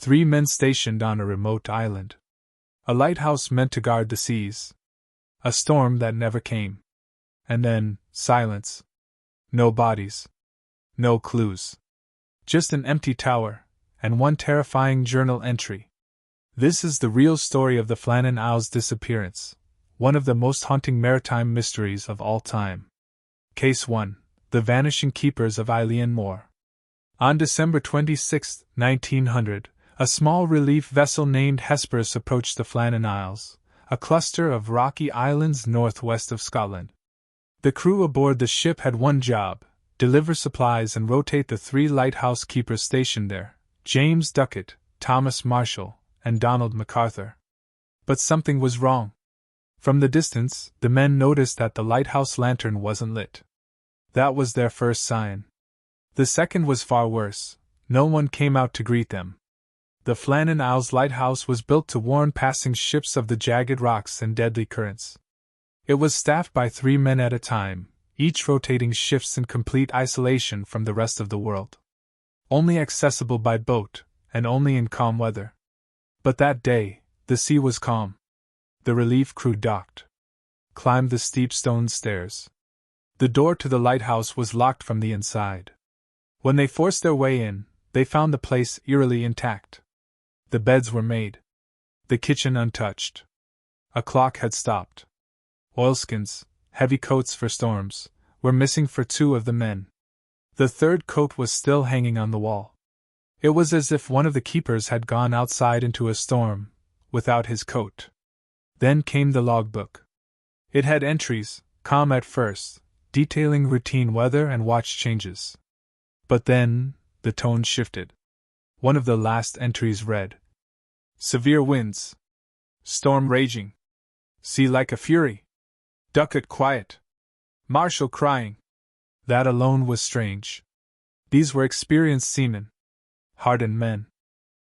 3 men stationed on a remote island. A lighthouse meant to guard the seas. A storm that never came. And then, silence. No bodies. No clues. Just an empty tower, and one terrifying journal entry. This is the real story of the Flannan Isles disappearance, one of the most haunting maritime mysteries of all time. Case 1. The Vanishing Keepers of Eilean Mor. On December 26, 1900, a small relief vessel named Hesperus approached the Flannan Isles, a cluster of rocky islands northwest of Scotland. The crew aboard the ship had one job: deliver supplies and rotate the 3 lighthouse keepers stationed there, James Duckett, Thomas Marshall, and Donald MacArthur. But something was wrong. From the distance, the men noticed that the lighthouse lantern wasn't lit. That was their first sign. The second was far worse: no one came out to greet them. The Flannan Isles lighthouse was built to warn passing ships of the jagged rocks and deadly currents. It was staffed by 3 men at a time, each rotating shifts in complete isolation from the rest of the world. Only accessible by boat, and only in calm weather. But that day, the sea was calm. The relief crew docked. Climbed the steep stone stairs. The door to the lighthouse was locked from the inside. When they forced their way in, they found the place eerily intact. The beds were made. The kitchen untouched. A clock had stopped. Oilskins, heavy coats for storms, were missing for 2 of the men. The third coat was still hanging on the wall. It was as if one of the keepers had gone outside into a storm, without his coat. Then came the logbook. It had entries, calm at first, detailing routine weather and watch changes. But then, the tone shifted. One of the last entries read: severe winds. Storm raging. Sea like a fury. Duckett quiet. Marshall crying. That alone was strange. These were experienced seamen. Hardened men.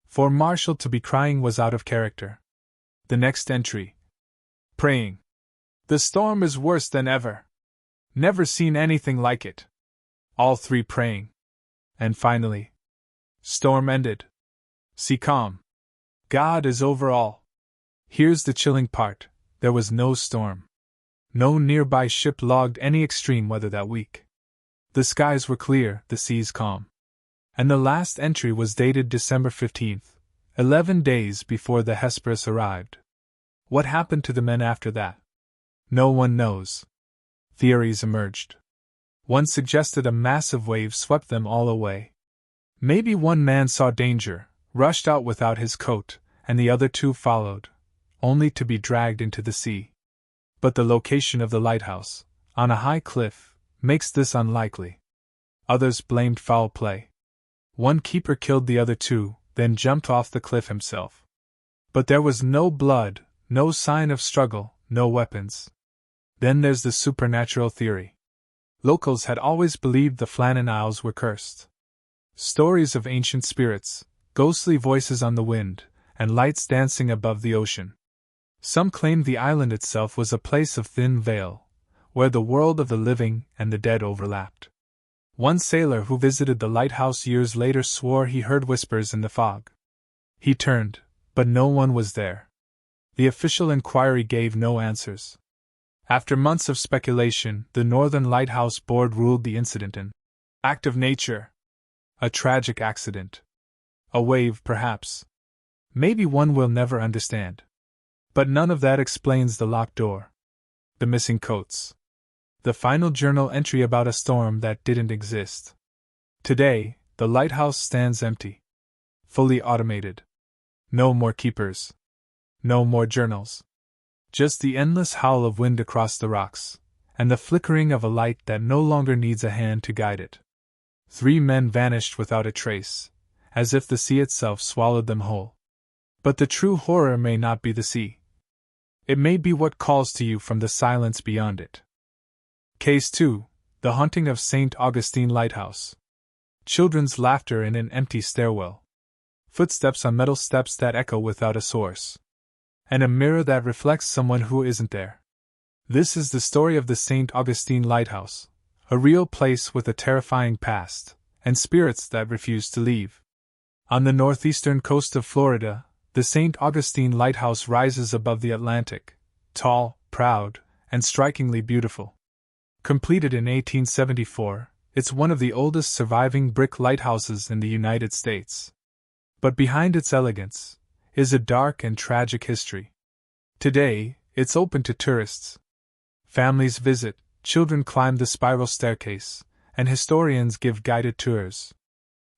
For Marshall to be crying was out of character. The next entry. Praying. The storm is worse than ever. Never seen anything like it. All 3 praying. And finally. Storm ended. Sea calm. God is over all. Here's the chilling part: there was no storm. No nearby ship logged any extreme weather that week. The skies were clear, the seas calm. And the last entry was dated December 15th, 11 days before the Hesperus arrived. What happened to the men after that? No one knows. Theories emerged. One suggested a massive wave swept them all away. Maybe one man saw danger, rushed out without his coat, and the other 2 followed, only to be dragged into the sea. But the location of the lighthouse, on a high cliff, makes this unlikely. Others blamed foul play. One keeper killed the other 2, then jumped off the cliff himself. But there was no blood, no sign of struggle, no weapons. Then there's the supernatural theory. Locals had always believed the Flannan Isles were cursed. Stories of ancient spirits, ghostly voices on the wind, and lights dancing above the ocean. Some claimed the island itself was a place of thin veil, where the world of the living and the dead overlapped. One sailor who visited the lighthouse years later swore he heard whispers in the fog. He turned, but no one was there. The official inquiry gave no answers. After months of speculation, the Northern Lighthouse Board ruled the incident an act of nature. A tragic accident. A wave, perhaps. Maybe one we'll never understand. But none of that explains the locked door. The missing coats. The final journal entry about a storm that didn't exist. Today, the lighthouse stands empty. Fully automated. No more keepers. No more journals. Just the endless howl of wind across the rocks, and the flickering of a light that no longer needs a hand to guide it. 3 men vanished without a trace, as if the sea itself swallowed them whole. But the true horror may not be the sea. It may be what calls to you from the silence beyond it. Case 2. The Haunting of St. Augustine Lighthouse. Children's laughter in an empty stairwell. Footsteps on metal steps that echo without a source. And a mirror that reflects someone who isn't there. This is the story of the St. Augustine Lighthouse, a real place with a terrifying past, and spirits that refuse to leave. On the northeastern coast of Florida, the St. Augustine Lighthouse rises above the Atlantic, tall, proud, and strikingly beautiful. Completed in 1874, it's one of the oldest surviving brick lighthouses in the United States. But behind its elegance is a dark and tragic history. Today, it's open to tourists. Families visit, children climb the spiral staircase, and historians give guided tours.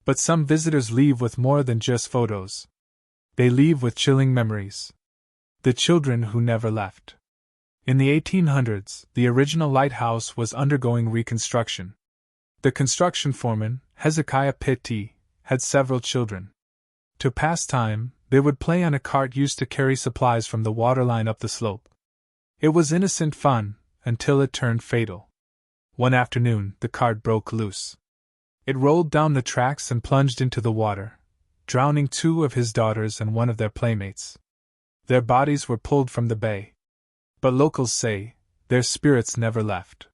But some visitors leave with more than just photos. They leave with chilling memories. The children who never left. In the 1800s, the original lighthouse was undergoing reconstruction. The construction foreman, Hezekiah Pitt, had several children. To pass time, they would play on a cart used to carry supplies from the waterline up the slope. It was innocent fun, until it turned fatal. One afternoon, the cart broke loose. It rolled down the tracks and plunged into the water, drowning 2 of his daughters and 1 of their playmates. Their bodies were pulled from the bay. But locals say, their spirits never left.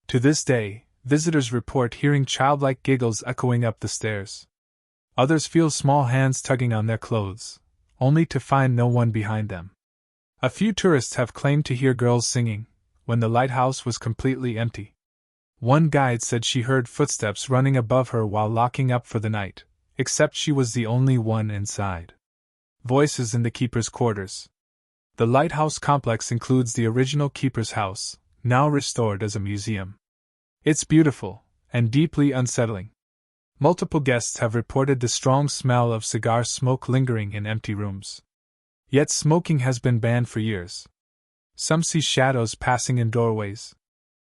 To this day, visitors report hearing childlike giggles echoing up the stairs. Others feel small hands tugging on their clothes, only to find no one behind them. A few tourists have claimed to hear girls singing, when the lighthouse was completely empty. One guide said she heard footsteps running above her while locking up for the night, except she was the only one inside. Voices in the keeper's quarters. The lighthouse complex includes the original keeper's house, now restored as a museum. It's beautiful, and deeply unsettling. Multiple guests have reported the strong smell of cigar smoke lingering in empty rooms. Yet smoking has been banned for years. Some see shadows passing in doorways.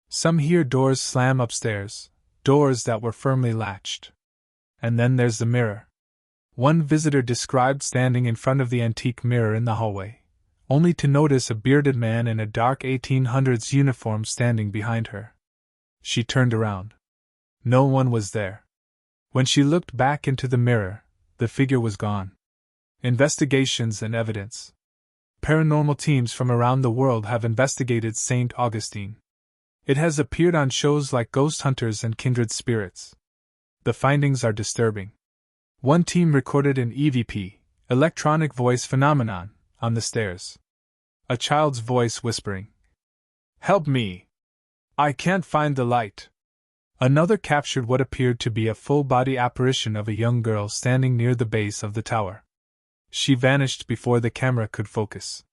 Some hear doors slam upstairs, doors that were firmly latched. And then there's the mirror. One visitor described standing in front of the antique mirror in the hallway, only to notice a bearded man in a dark 1800s uniform standing behind her. She turned around. No one was there. When she looked back into the mirror, the figure was gone. Investigations and evidence. Paranormal teams from around the world have investigated St. Augustine. It has appeared on shows like Ghost Hunters and Kindred Spirits. The findings are disturbing. One team recorded an EVP, electronic voice phenomenon, on the stairs. A child's voice whispering, "Help me! I can't find the light." Another captured what appeared to be a full-body apparition of a young girl standing near the base of the tower. She vanished before the camera could focus.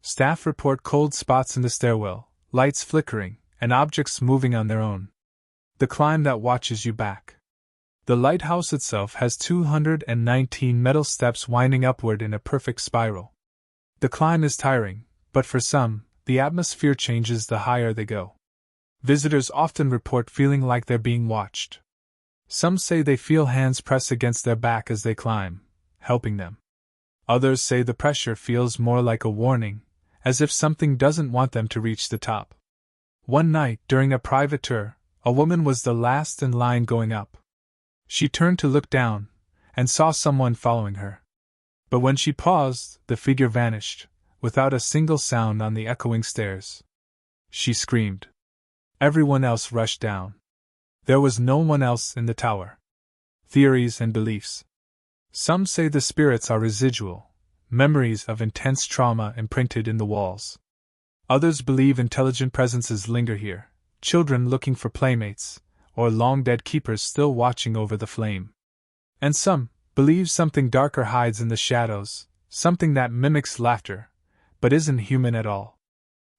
Staff report cold spots in the stairwell, lights flickering, and objects moving on their own. The climb that watches you back. The lighthouse itself has 219 metal steps winding upward in a perfect spiral. The climb is tiring, but for some, the atmosphere changes the higher they go. Visitors often report feeling like they're being watched. Some say they feel hands press against their back as they climb, helping them. Others say the pressure feels more like a warning, as if something doesn't want them to reach the top. One night, during a private tour, a woman was the last in line going up. She turned to look down, and saw someone following her. But when she paused, the figure vanished, without a single sound on the echoing stairs. She screamed. Everyone else rushed down. There was no one else in the tower. Theories and beliefs. Some say the spirits are residual, memories of intense trauma imprinted in the walls. Others believe intelligent presences linger here, children looking for playmates, or long-dead keepers still watching over the flame. And some believe something darker hides in the shadows, something that mimics laughter, but isn't human at all.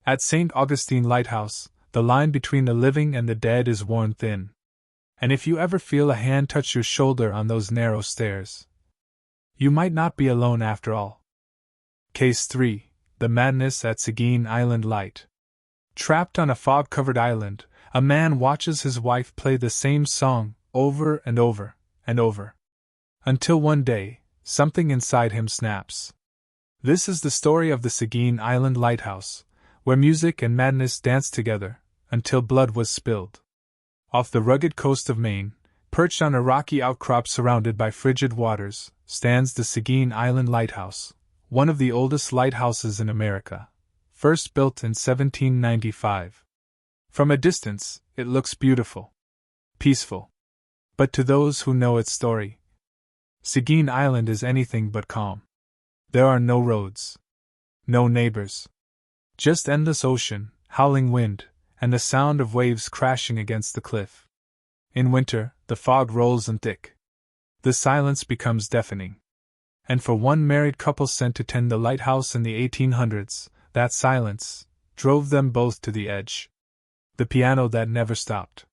At St. Augustine Lighthouse, the line between the living and the dead is worn thin. And if you ever feel a hand touch your shoulder on those narrow stairs, you might not be alone after all. Case 3. The Madness at Seguin Island Light. Trapped on a fog-covered island, a man watches his wife play the same song over and over and over. Until one day, something inside him snaps. This is the story of the Seguin Island Lighthouse, where music and madness danced together, until blood was spilled. Off the rugged coast of Maine, perched on a rocky outcrop surrounded by frigid waters, stands the Seguin Island Lighthouse, one of the oldest lighthouses in America, first built in 1795. From a distance, it looks beautiful, peaceful. But to those who know its story, Seguin Island is anything but calm. There are no roads. No neighbors. Just endless ocean, howling wind, and the sound of waves crashing against the cliff. In winter, the fog rolls in thick. The silence becomes deafening. And for one married couple sent to tend the lighthouse in the 1800s, that silence drove them both to the edge. The piano that never stopped.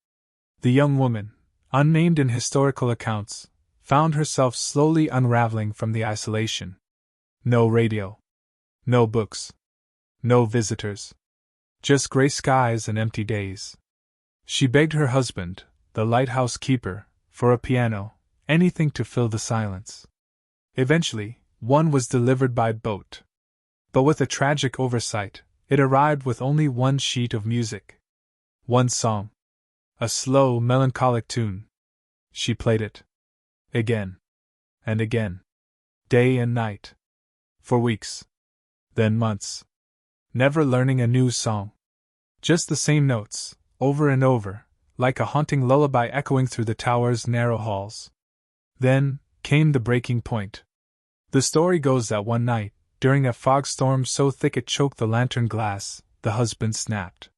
The young woman, unnamed in historical accounts, found herself slowly unraveling from the isolation. No radio. No books. No visitors. Just gray skies and empty days. She begged her husband, the lighthouse keeper, for a piano, anything to fill the silence. Eventually, one was delivered by boat. But with a tragic oversight, it arrived with only one sheet of music. One song. A slow, melancholic tune. She played it. Again. And again. Day and night. For weeks. Then months. Never learning a new song. Just the same notes, over and over, like a haunting lullaby echoing through the tower's narrow halls. Then came the breaking point. The story goes that one night, during a fog storm so thick it choked the lantern glass, the husband snapped.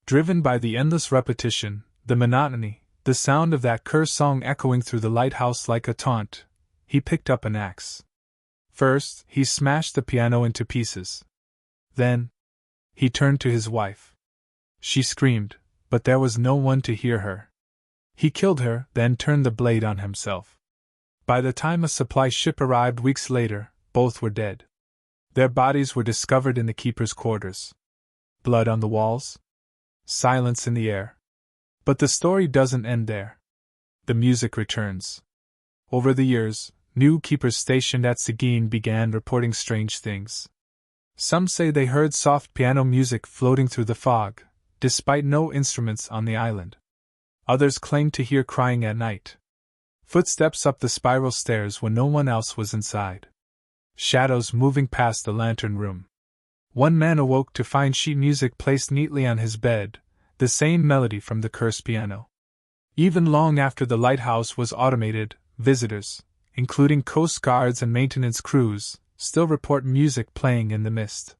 Driven by the endless repetition, the monotony, the sound of that cursed song echoing through the lighthouse like a taunt, he picked up an axe. First, he smashed the piano into pieces. Then, he turned to his wife. She screamed, but there was no one to hear her. He killed her, then turned the blade on himself. By the time a supply ship arrived weeks later, both were dead. Their bodies were discovered in the keeper's quarters. Blood on the walls. Silence in the air. But the story doesn't end there. The music returns. Over the years, new keepers stationed at Seguin began reporting strange things. Some say they heard soft piano music floating through the fog, despite no instruments on the island. Others claimed to hear crying at night. Footsteps up the spiral stairs when no one else was inside. Shadows moving past the lantern room. One man awoke to find sheet music placed neatly on his bed, the same melody from the cursed piano. Even long after the lighthouse was automated, visitors, including coast guards and maintenance crews, still report music playing in the mist.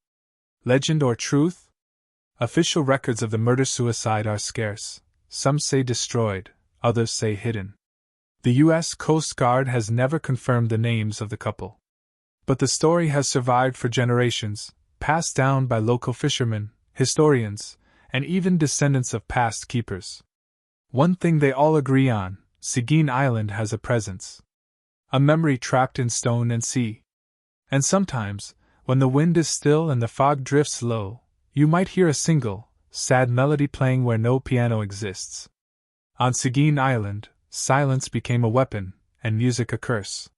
Legend or truth? Official records of the murder-suicide are scarce. Some say destroyed, others say hidden. The U.S. Coast Guard has never confirmed the names of the couple. But the story has survived for generations, passed down by local fishermen, historians, and even descendants of past keepers. One thing they all agree on: Seguin Island has a presence. A memory trapped in stone and sea. And sometimes, when the wind is still and the fog drifts low, you might hear a single, sad melody playing where no piano exists. On Seguin Island, silence became a weapon, and music a curse.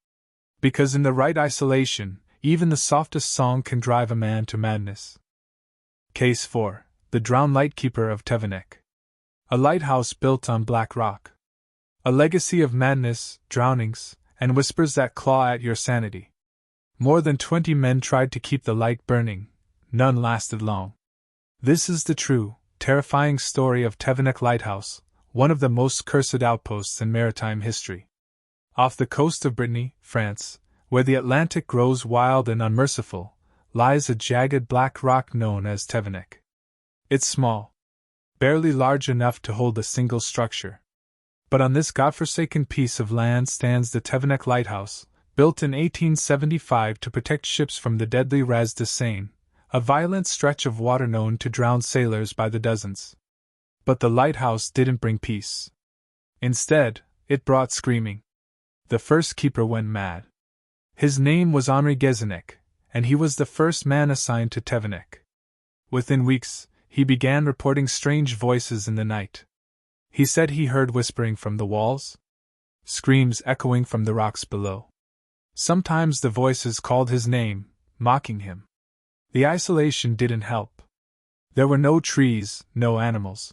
Because in the right isolation, even the softest song can drive a man to madness. Case 4. The Drowned Lightkeeper of Tevenek. A lighthouse built on black rock. A legacy of madness, drownings, and whispers that claw at your sanity. More than 20 men tried to keep the light burning. None lasted long. This is the true, terrifying story of Tevenek Lighthouse, one of the most cursed outposts in maritime history. Off the coast of Brittany, France, where the Atlantic grows wild and unmerciful, lies a jagged black rock known as Tevenek. It's small, barely large enough to hold a single structure. But on this godforsaken piece of land stands the Tevenek Lighthouse, built in 1875 to protect ships from the deadly Raz de Seine, a violent stretch of water known to drown sailors by the dozens. But the lighthouse didn't bring peace. Instead, it brought screaming. The first keeper went mad. His name was Henri Gezenek, and he was the first man assigned to Tevenek. Within weeks, he began reporting strange voices in the night. He said he heard whispering from the walls, screams echoing from the rocks below. Sometimes the voices called his name, mocking him. The isolation didn't help. There were no trees, no animals.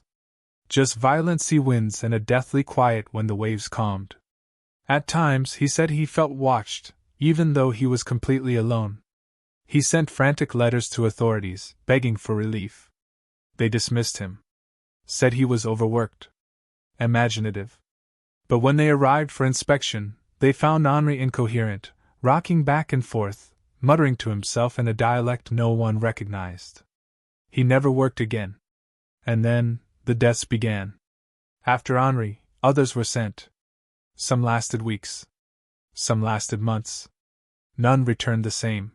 Just violent sea winds and a deathly quiet when the waves calmed. At times he said he felt watched, even though he was completely alone. He sent frantic letters to authorities, begging for relief. They dismissed him. Said he was overworked. Imaginative. But when they arrived for inspection, They found Henri incoherent, rocking back and forth, muttering to himself in a dialect no one recognized. He never worked again. And then, the deaths began. After Henri, others were sent. Some lasted weeks. Some lasted months. None returned the same.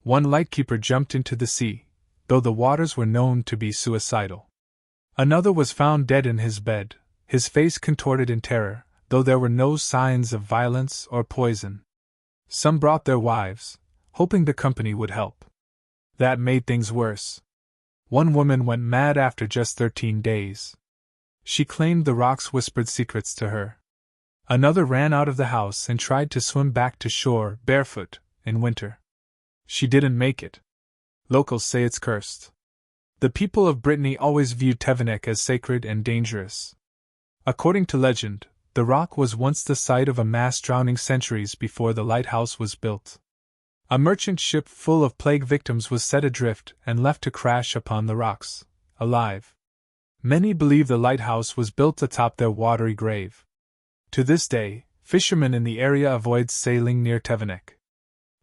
One lightkeeper jumped into the sea, though the waters were known to be suicidal. Another was found dead in his bed, his face contorted in terror, though there were no signs of violence or poison. Some brought their wives, hoping the company would help. That made things worse. One woman went mad after just 13 days. She claimed the rocks whispered secrets to her. Another ran out of the house and tried to swim back to shore, barefoot, in winter. She didn't make it. Locals say it's cursed. The people of Brittany always viewed Tevenek as sacred and dangerous. According to legend, the rock was once the site of a mass drowning centuries before the lighthouse was built. A merchant ship full of plague victims was set adrift and left to crash upon the rocks, alive. Many believe the lighthouse was built atop their watery grave. To this day, fishermen in the area avoid sailing near Tevenek.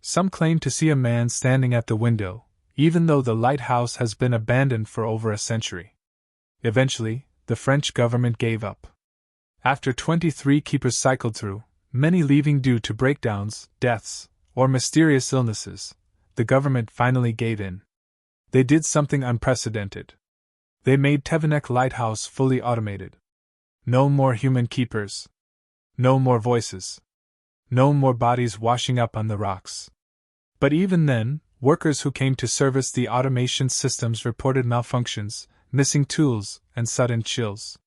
Some claim to see a man standing at the window, even though the lighthouse has been abandoned for over a century. Eventually, the French government gave up. After 23 keepers cycled through, many leaving due to breakdowns, deaths, or mysterious illnesses, the government finally gave in. They did something unprecedented. They made Tevenek Lighthouse fully automated. No more human keepers. No more voices. No more bodies washing up on the rocks. But even then, workers who came to service the automation systems reported malfunctions, missing tools, and sudden chills.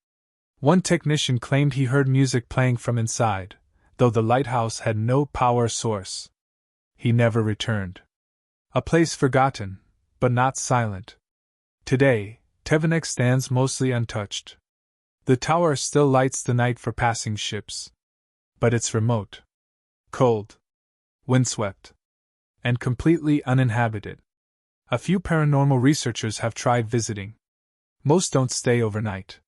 One technician claimed he heard music playing from inside, though the lighthouse had no power source. He never returned. A place forgotten, but not silent. Today, Tevenek stands mostly untouched. The tower still lights the night for passing ships. But it's remote, cold, windswept, and completely uninhabited. A few paranormal researchers have tried visiting. Most don't stay overnight.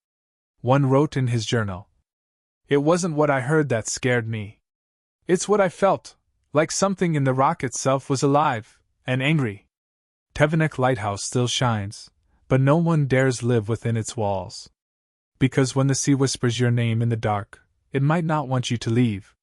One wrote in his journal, "It wasn't what I heard that scared me. It's what I felt, like something in the rock itself was alive and angry." Tevenek Lighthouse still shines, but no one dares live within its walls. Because when the sea whispers your name in the dark, it might not want you to leave.